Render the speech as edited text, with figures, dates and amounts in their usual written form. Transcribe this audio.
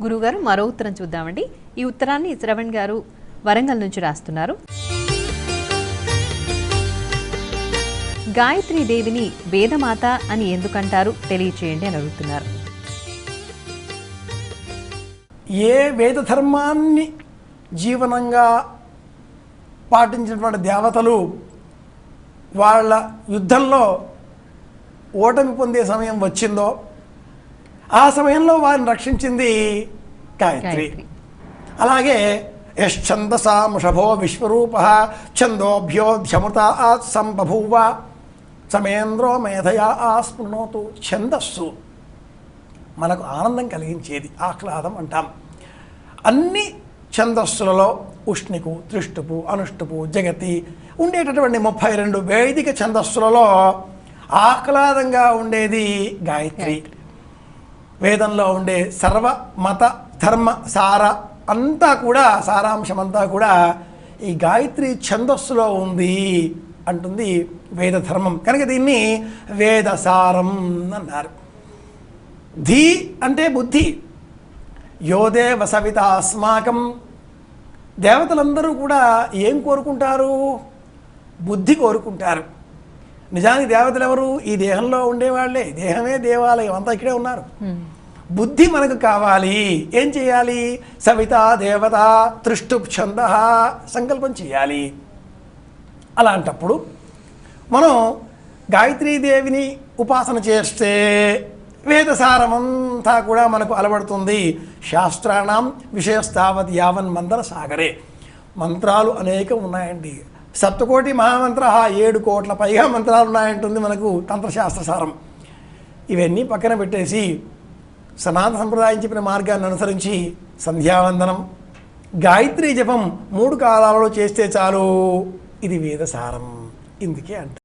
గురుగారు మరో ఉత్తరం చూద్దామండి. ఈ ఉత్తరాన్ని శ్రవణ్ గారు వరంగల్ నుంచి రాస్తున్నారు. గాయత్రీ దేవిని వేదమాత అని ఎందుకంటారు తెలియచేయండి అని అడుగుతున్నారు. ఏ వేద ధర్మాన్ని జీవనంగా పాటించినటువంటి దేవతలు వాళ్ళ యుద్ధంలో ఓటమి పొందే సమయం వచ్చిందో ఆ సమయంలో వారిని రక్షించింది గాయత్రి. అలాగే యశ్చందసాముషభో విశ్వరూప ఛందోభ్యోధ్యమృత సంబభూవ సమేంద్రో మేధయా ఆస్మృణోతు. ఛందస్సు మనకు ఆనందం కలిగించేది, ఆహ్లాదం అంటాం. అన్ని ఛందస్సులలో ఉష్ణికు, త్రిష్టుపు, అనుష్టుపు, జగతి ఉండేటటువంటి 32 వైదిక ఛందస్సులలో ఆహ్లాదంగా ఉండేది గాయత్రి. వేదంలో ఉండే సర్వ మత ధర్మ సార అంతా కూడా, సారాంశమంతా కూడా ఈ గాయత్రి ఛందస్సులో ఉంది అంటుంది వేద ధర్మం. కనుక దీన్ని వేదసారం అన్నారు. ధీ అంటే బుద్ధి. యోదేవ సవిత అస్మాకం. దేవతలందరూ కూడా ఏం కోరుకుంటారు? బుద్ధి కోరుకుంటారు. నిజానికి దేవతలు ఎవరు? ఈ దేహంలో ఉండేవాళ్లే. దేహమే దేవాలయం, అంతా ఇక్కడే ఉన్నారు. బుద్ధి మనకు కావాలి. ఏం చేయాలి? సవిత దేవత త్రిష్టుప్ ఛంద సంకల్పం చేయాలి. అలాంటప్పుడు మనం గాయత్రీదేవిని ఉపాసన చేస్తే వేదసారమంతా కూడా మనకు అలవడుతుంది. శాస్త్రాణం విషయస్తావత్ యావన్ మందర సాగరే. మంత్రాలు అనేకం ఉన్నాయండి. సప్తకోటి మహామంత్ర 7 కోట్ల పైగా మంత్రాలు ఉన్నాయంటుంది మనకు తంత్రశాస్త్రసారం. ఇవన్నీ పక్కన పెట్టేసి సనాతన సంప్రదాయం చెప్పిన మార్గాన్ని అనుసరించి సంధ్యావందనం, గాయత్రీ జపం 3 కాలాలలో చేస్తే చాలు. ఇది వేదసారం. ఇందుకే అంట